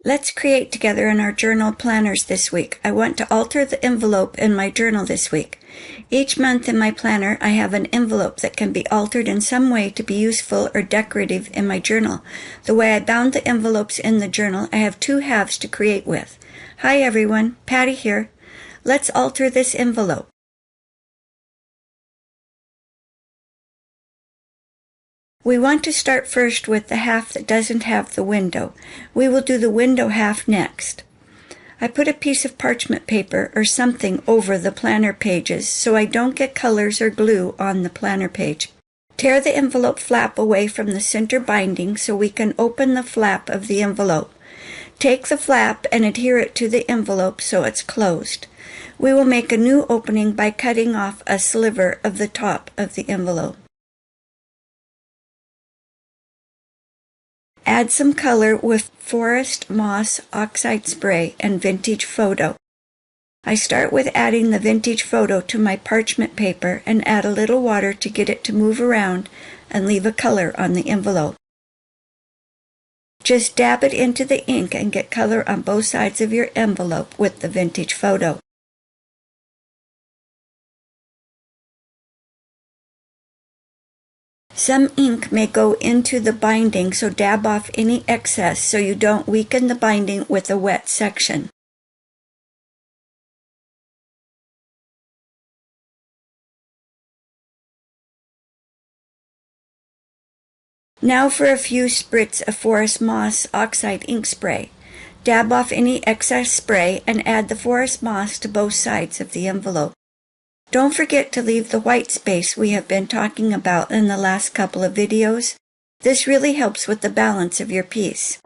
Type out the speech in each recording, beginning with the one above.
Let's create together in our journal planners this week. I want to alter the envelope in my journal this week. Each month in my planner, I have an envelope that can be altered in some way to be useful or decorative in my journal. The way I bound the envelopes in the journal, I have two halves to create with. Hi everyone, Patty here. Let's alter this envelope. We want to start first with the half that doesn't have the window. We will do the window half next. I put a piece of parchment paper or something over the planner pages so I don't get colors or glue on the planner page. Tear the envelope flap away from the center binding so we can open the flap of the envelope. Take the flap and adhere it to the envelope so it's closed. We will make a new opening by cutting off a sliver of the top of the envelope. Add some color with Forest Moss Oxide Spray and Vintage Photo. I start with adding the Vintage Photo to my parchment paper and add a little water to get it to move around and leave a color on the envelope. Just dab it into the ink and get color on both sides of your envelope with the Vintage Photo. Some ink may go into the binding, so dab off any excess so you don't weaken the binding with a wet section. Now for a few spritz of Forest Moss Oxide ink spray. Dab off any excess spray and add the Forest Moss to both sides of the envelope. Don't forget to leave the white space we have been talking about in the last couple of videos. This really helps with the balance of your piece.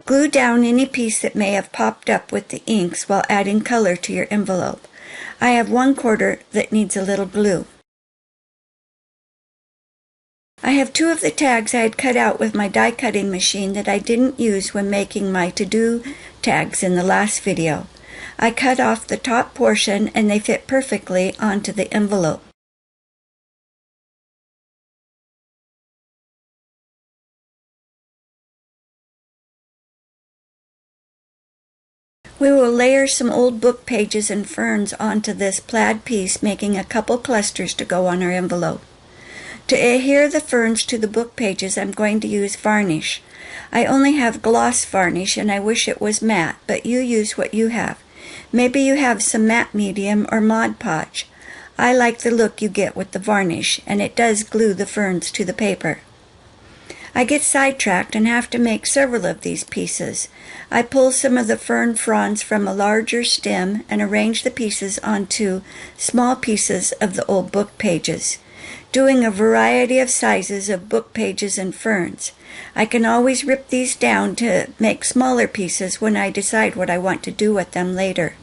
Glue down any piece that may have popped up with the inks while adding color to your envelope. I have 1/4 that needs a little glue. I have 2 of the tags I had cut out with my die cutting machine that I didn't use when making my to-do tags in the last video. I cut off the top portion and they fit perfectly onto the envelope. We will layer some old book pages and ferns onto this plaid piece, making a couple clusters to go on our envelope. To adhere the ferns to the book pages, I'm going to use varnish. I only have gloss varnish and I wish it was matte, but you use what you have. Maybe you have some matte medium or Mod Podge. I like the look you get with the varnish, and it does glue the ferns to the paper. I get sidetracked and have to make several of these pieces. I pull some of the fern fronds from a larger stem and arrange the pieces onto small pieces of the old book pages, doing a variety of sizes of book pages and ferns. I can always rip these down to make smaller pieces when I decide what I want to do with them later.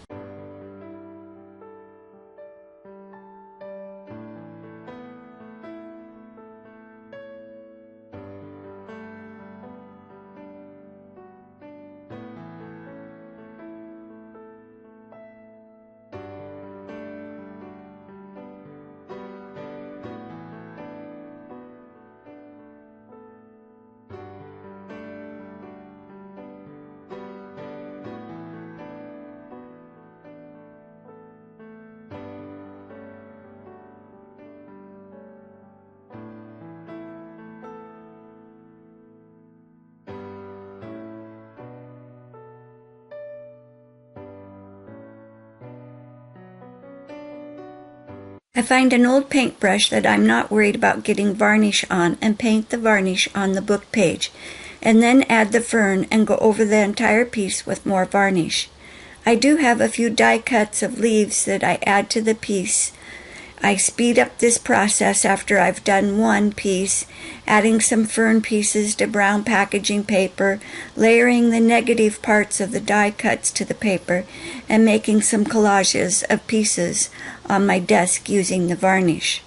I find an old paintbrush that I'm not worried about getting varnish on and paint the varnish on the book page, and then add the fern and go over the entire piece with more varnish. I do have a few die cuts of leaves that I add to the piece I speed up this process after I've done one piece, adding some fern pieces to brown packaging paper, layering the negative parts of the die cuts to the paper, and making some collages of pieces on my desk using the varnish.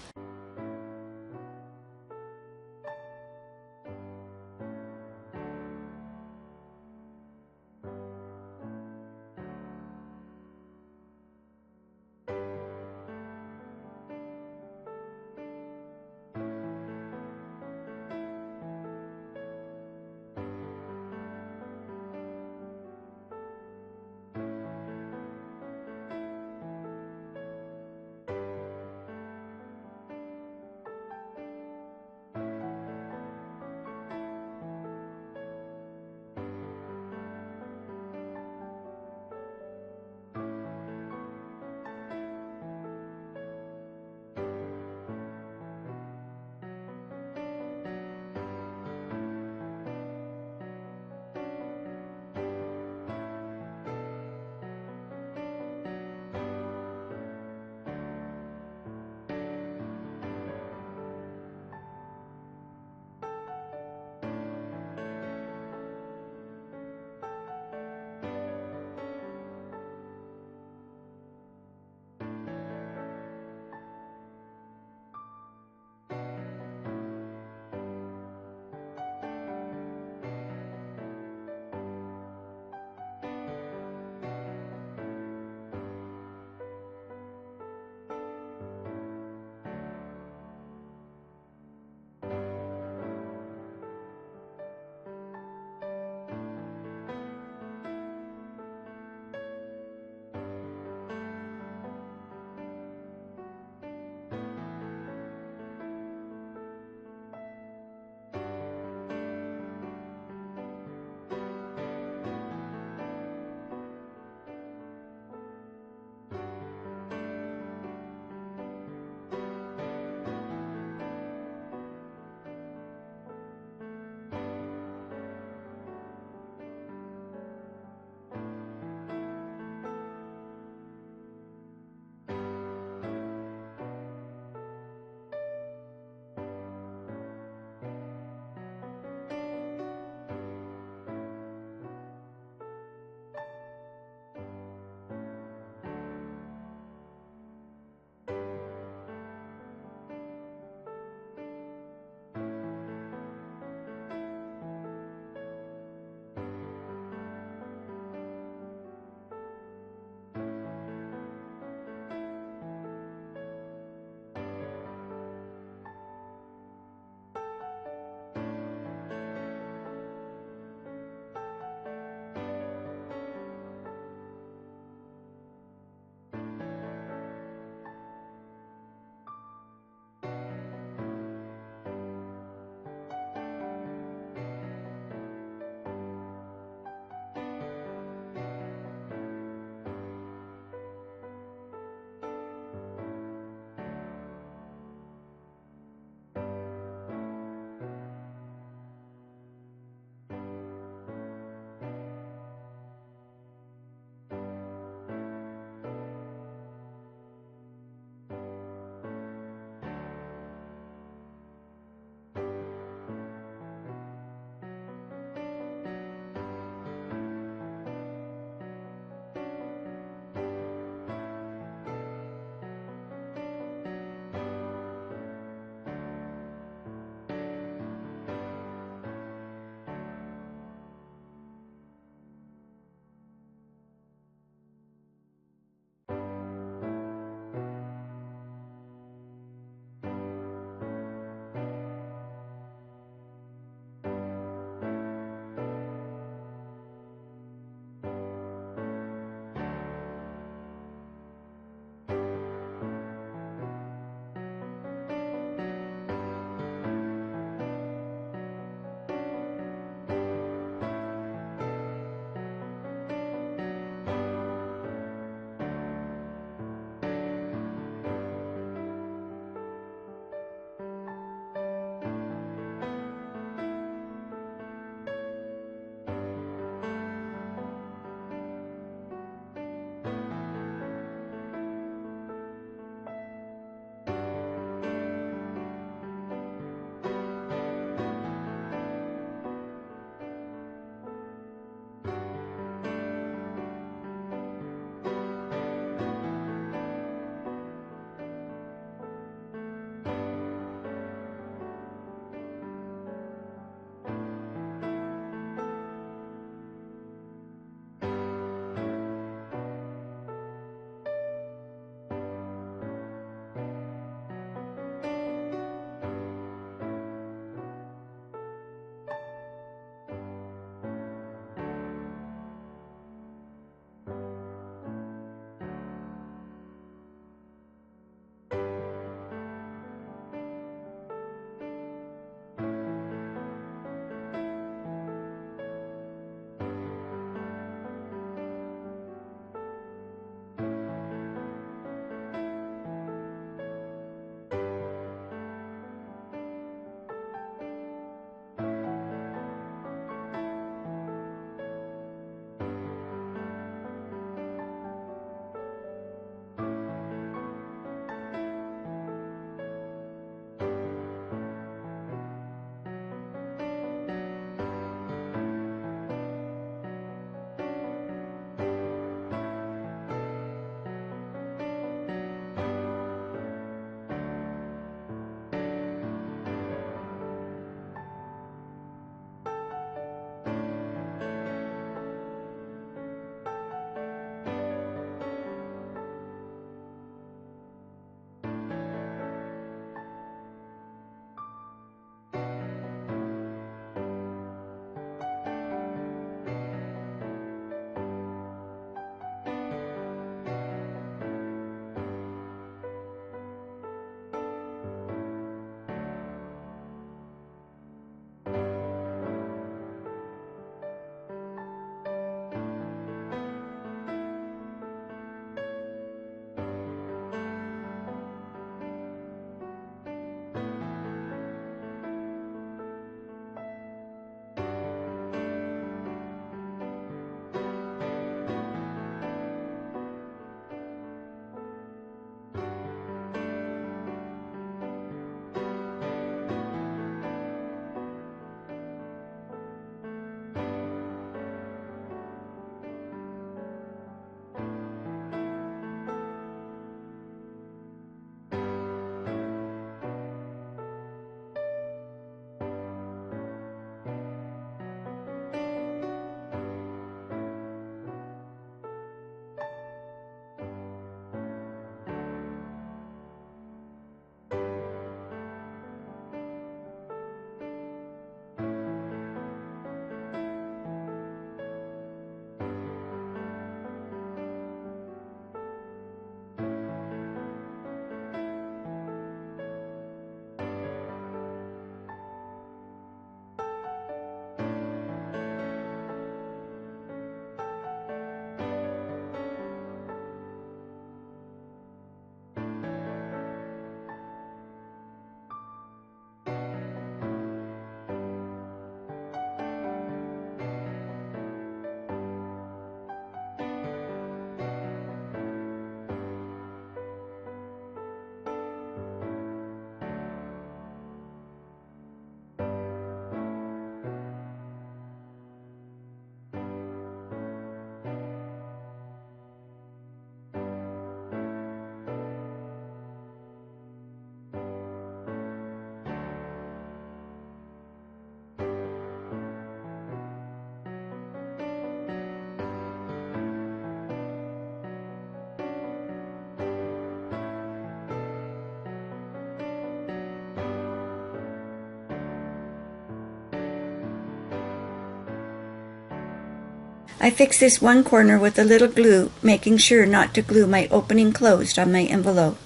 I fix this one corner with a little glue, making sure not to glue my opening closed on my envelope.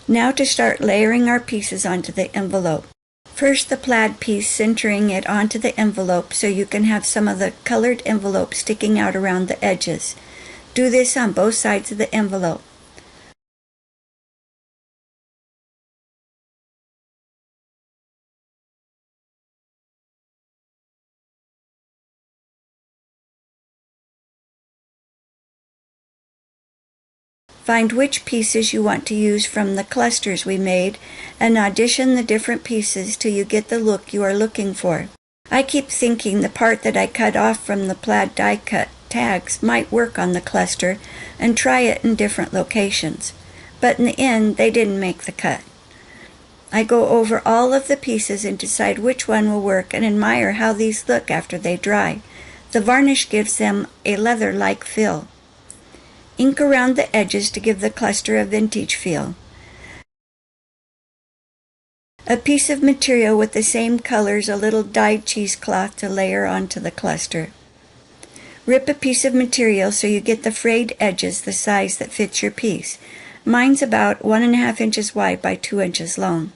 Now to start layering our pieces onto the envelope. First the plaid piece, centering it onto the envelope so you can have some of the colored envelope sticking out around the edges. Do this on both sides of the envelope. Find which pieces you want to use from the clusters we made and audition the different pieces till you get the look you are looking for. I keep thinking the part that I cut off from the plaid die cut tags might work on the cluster and try it in different locations, but in the end they didn't make the cut. I go over all of the pieces and decide which one will work and admire how these look after they dry. The varnish gives them a leather-like feel. Ink around the edges to give the cluster a vintage feel. A piece of material with the same colors, a little dyed cheesecloth to layer onto the cluster. Rip a piece of material so you get the frayed edges the size that fits your piece. Mine's about 1.5 inches wide by 2 inches long.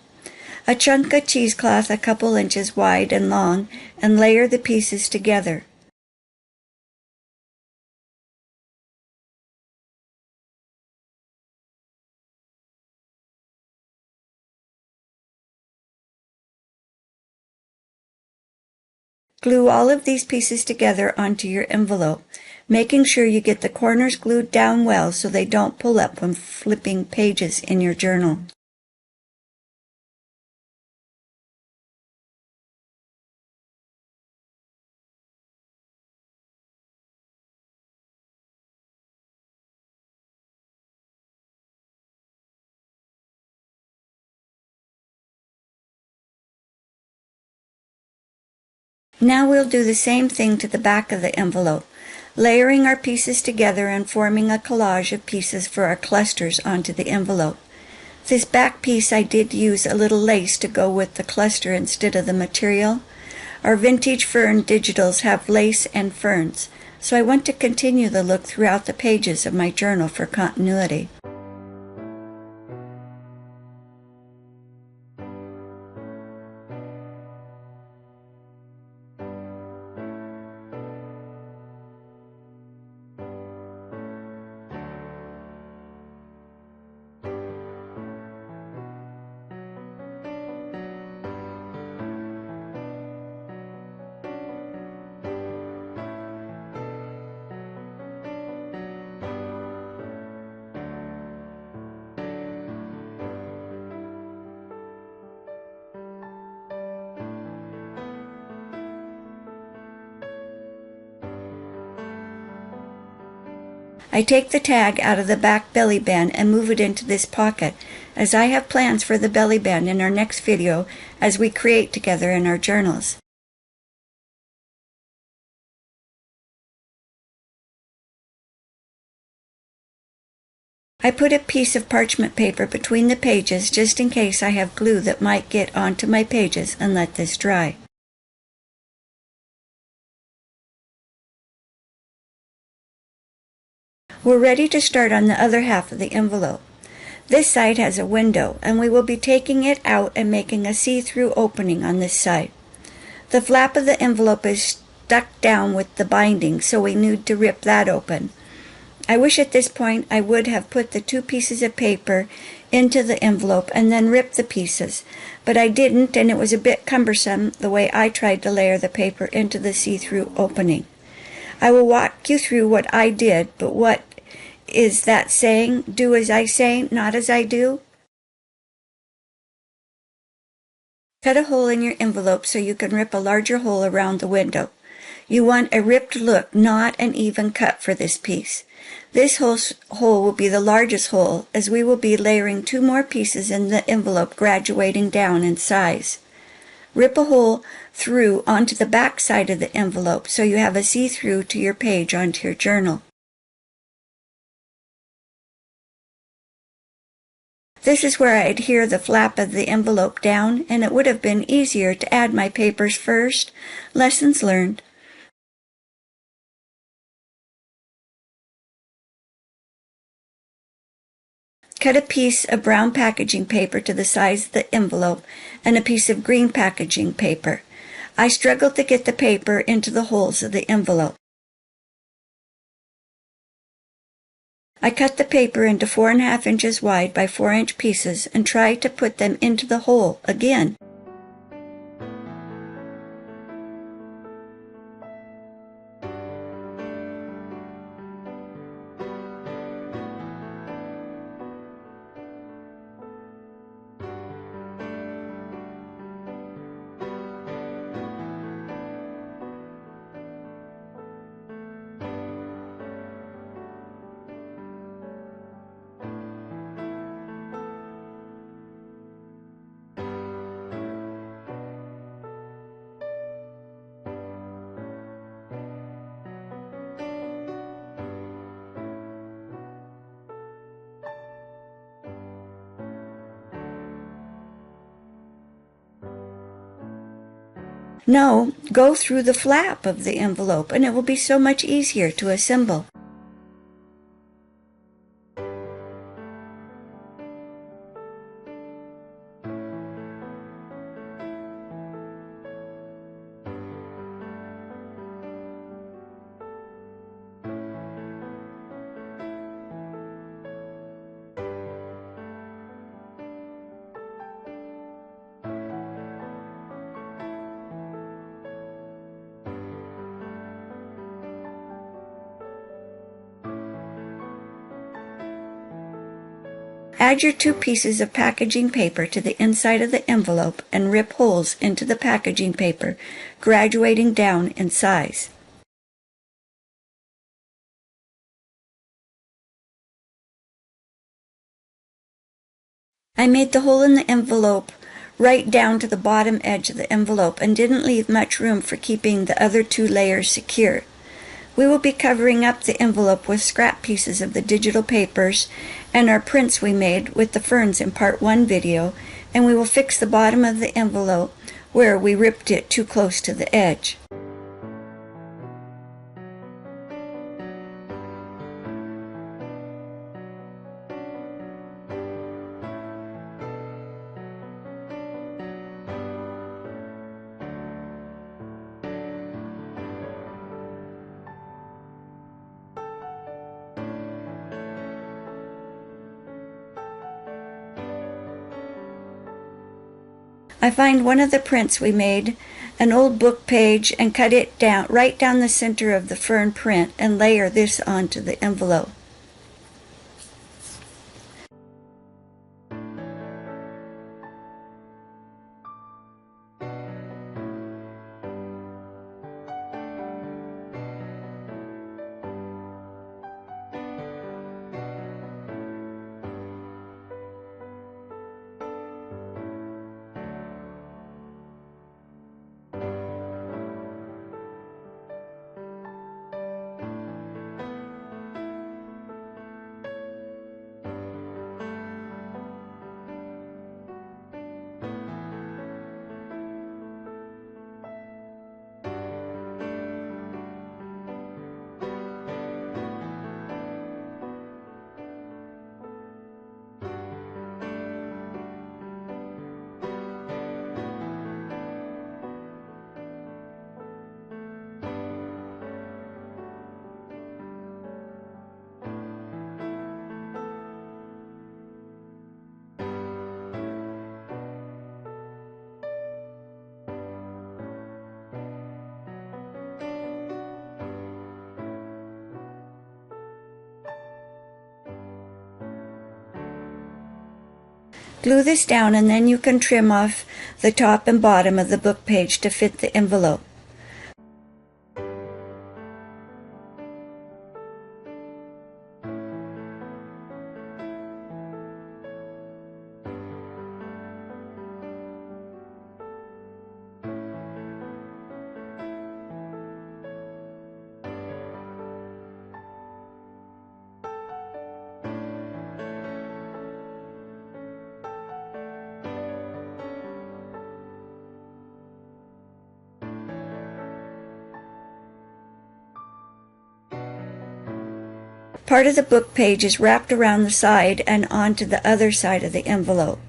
A chunk of cheesecloth a couple inches wide and long, and layer the pieces together. Glue all of these pieces together onto your envelope, making sure you get the corners glued down well so they don't pull up when flipping pages in your journal. Now we'll do the same thing to the back of the envelope, layering our pieces together and forming a collage of pieces for our clusters onto the envelope. This back piece I did use a little lace to go with the cluster instead of the material. Our vintage fern digitals have lace and ferns, so I want to continue the look throughout the pages of my journal for continuity. I take the tag out of the back belly band and move it into this pocket, as I have plans for the belly band in our next video as we create together in our journals. I put a piece of parchment paper between the pages just in case I have glue that might get onto my pages, and let this dry. We're ready to start on the other half of the envelope. This side has a window, and we will be taking it out and making a see-through opening on this side. The flap of the envelope is stuck down with the binding, so we need to rip that open. I wish at this point I would have put the 2 pieces of paper into the envelope and then ripped the pieces, but I didn't, and it was a bit cumbersome the way I tried to layer the paper into the see-through opening. I will walk you through what I did, but what is that saying? Do as I say, not as I do? Cut a hole in your envelope so you can rip a larger hole around the window. You want a ripped look, not an even cut for this piece. This hole will be the largest hole, as we will be layering 2 more pieces in the envelope, graduating down in size. Rip a hole through onto the back side of the envelope so you have a see-through to your page onto your journal. This is where I adhere the flap of the envelope down, and it would have been easier to add my papers first. Lessons learned. Cut a piece of brown packaging paper to the size of the envelope and a piece of green packaging paper. I struggled to get the paper into the holes of the envelope. I cut the paper into 4.5 inches wide by 4-inch pieces and tried to put them into the hole again. No, go through the flap of the envelope and it will be so much easier to assemble. Add your 2 pieces of packaging paper to the inside of the envelope and rip holes into the packaging paper, graduating down in size. I made the hole in the envelope right down to the bottom edge of the envelope and didn't leave much room for keeping the other 2 layers secure. We will be covering up the envelope with scrap pieces of the digital papers and our prints we made with the ferns in part 1 video, and we will fix the bottom of the envelope where we ripped it too close to the edge. I find one of the prints we made, an old book page, and cut it down right down the center of the fern print and layer this onto the envelope. Glue this down and then you can trim off the top and bottom of the book page to fit the envelope. Part of the book page is wrapped around the side and onto the other side of the envelope.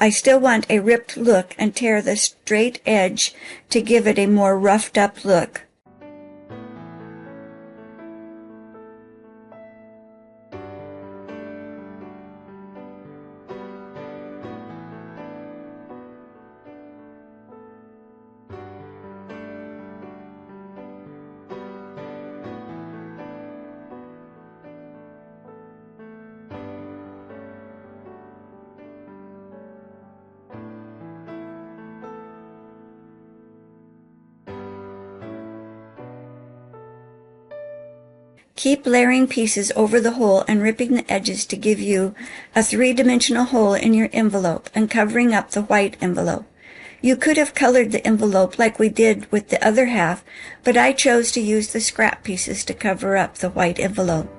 I still want a ripped look and tear the straight edge to give it a more roughed up look. Keep layering pieces over the hole and ripping the edges to give you a three-dimensional hole in your envelope and covering up the white envelope. You could have colored the envelope like we did with the other half, but I chose to use the scrap pieces to cover up the white envelope.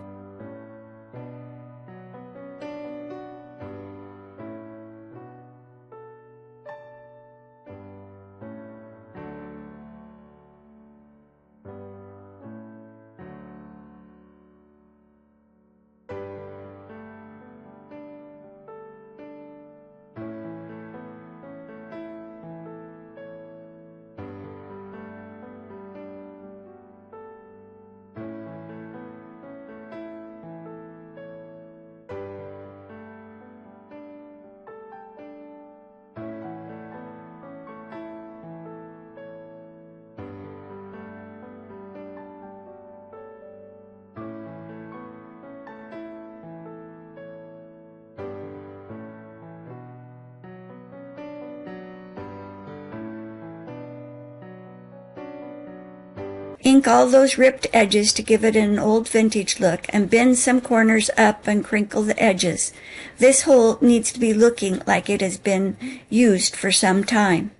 Ink all those ripped edges to give it an old vintage look and bend some corners up and crinkle the edges. This hole needs to be looking like it has been used for some time.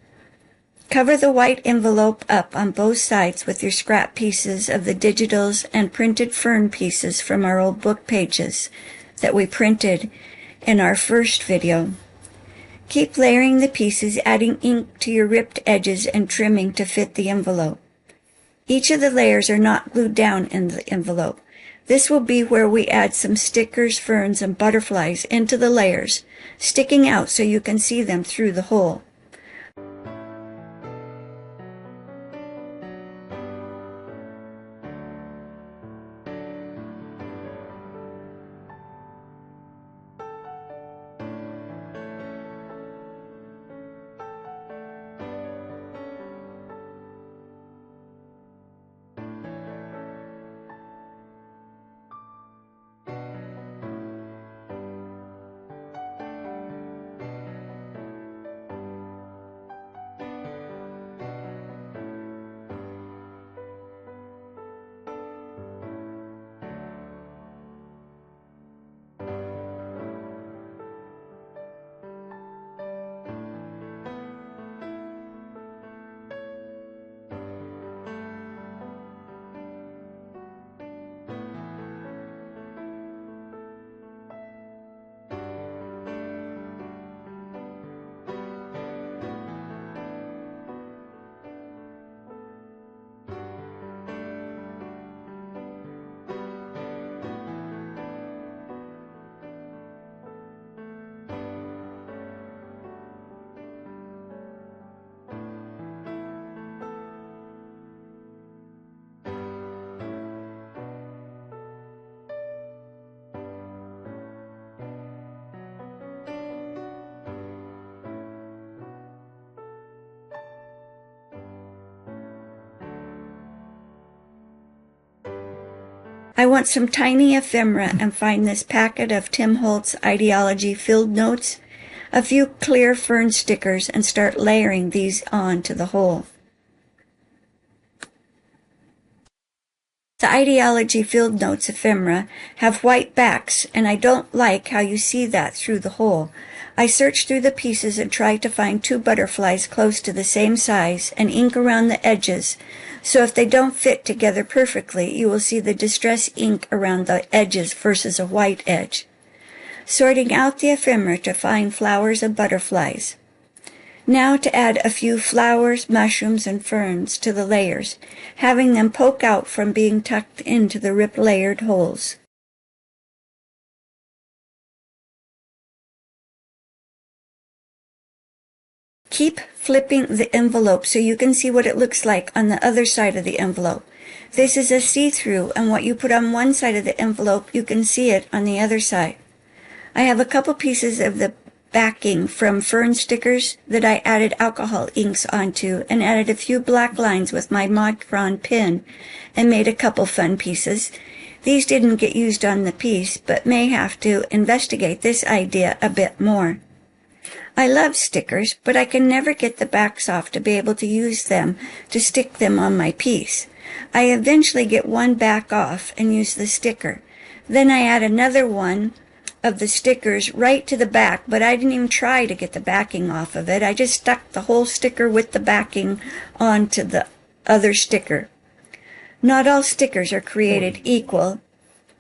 Cover the white envelope up on both sides with your scrap pieces of the digitals and printed fern pieces from our old book pages that we printed in our first video. Keep layering the pieces, adding ink to your ripped edges and trimming to fit the envelope. Each of the layers are not glued down in the envelope. This will be where we add some stickers, ferns, and butterflies into the layers, sticking out so you can see them through the hole. I want some tiny ephemera and find this packet of Tim Holtz ideology field notes, a few clear fern stickers, and start layering these on to the whole. The ideology field notes ephemera have white backs, and I don't like how you see that through the hole. I search through the pieces and try to find 2 butterflies close to the same size and ink around the edges, so if they don't fit together perfectly, you will see the distress ink around the edges versus a white edge. Sorting out the ephemera to find flowers and butterflies. Now to add a few flowers, mushrooms, and ferns to the layers, having them poke out from being tucked into the ripped layered holes. Keep flipping the envelope so you can see what it looks like on the other side of the envelope. This is a see-through, and what you put on one side of the envelope, you can see it on the other side. I have a couple pieces of the backing from fern stickers that I added alcohol inks onto and added a few black lines with my Mod Cron pen and made a couple fun pieces. These didn't get used on the piece, but may have to investigate this idea a bit more. I love stickers, but I can never get the backs off to be able to use them to stick them on my piece. I eventually get one back off and use the sticker. Then I add another one of the stickers right to the back, but I didn't even try to get the backing off of it. I just stuck the whole sticker with the backing onto the other sticker. Not all stickers are created equal,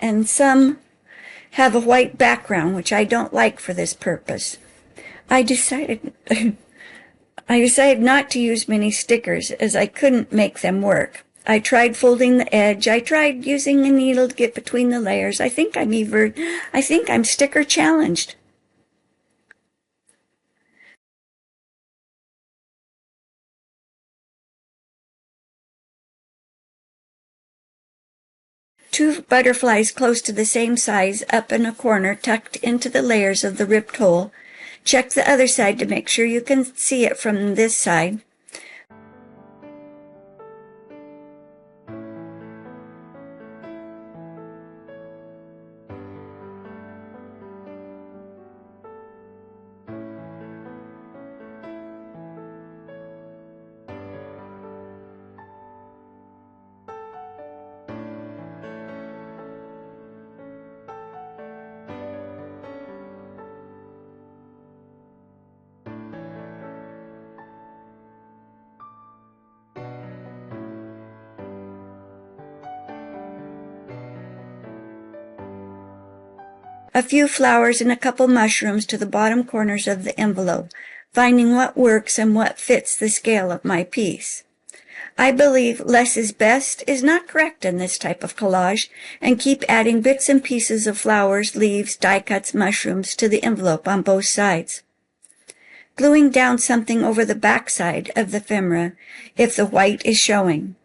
and some have a white background, which I don't like for this purpose. I decided not to use many stickers as I couldn't make them work. I tried folding the edge. I tried using a needle to get between the layers. I think I'm sticker challenged. Two butterflies close to the same size up in a corner tucked into the layers of the ripped hole. Check the other side to make sure you can see it from this side. A few flowers and a couple mushrooms to the bottom corners of the envelope, finding what works and what fits the scale of my piece. I believe less is best is not correct in this type of collage, and keep adding bits and pieces of flowers, leaves, die cuts, mushrooms to the envelope on both sides. Gluing down something over the back side of the ephemera if the white is showing.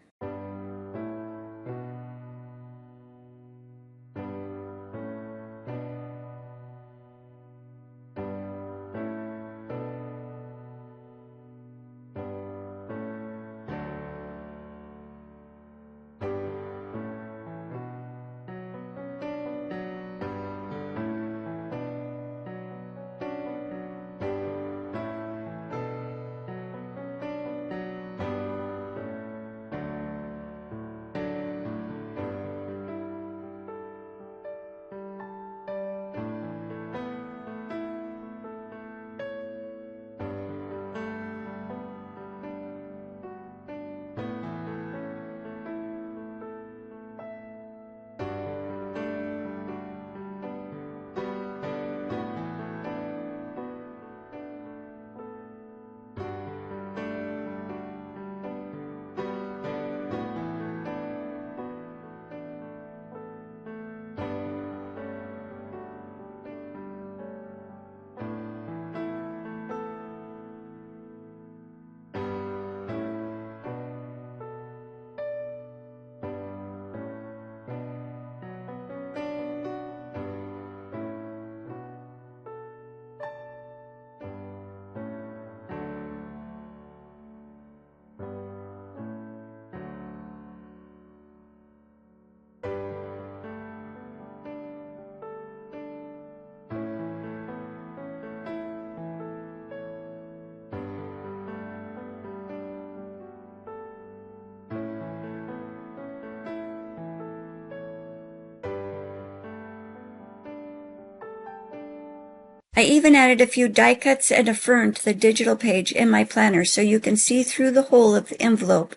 I even added a few die cuts and a fern to the digital page in my planner so you can see through the hole of the envelope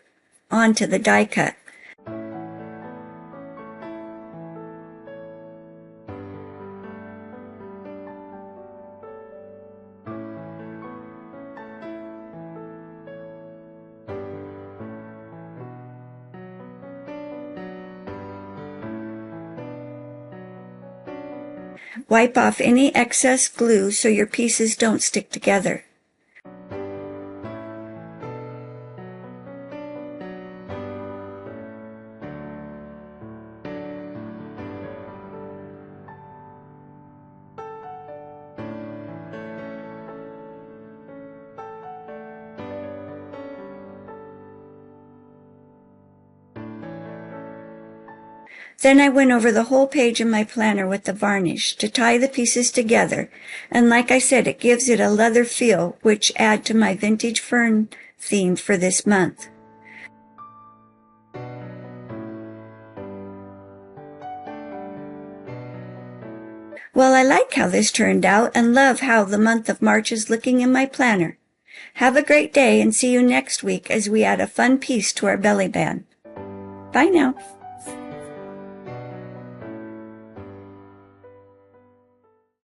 onto the die cut. Wipe off any excess glue so your pieces don't stick together. Then I went over the whole page in my planner with the varnish to tie the pieces together, and like I said, it gives it a leather feel, which add to my vintage fern theme for this month. Well, I like how this turned out and love how the month of March is looking in my planner. Have a great day and see you next week as we add a fun piece to our belly band. Bye now.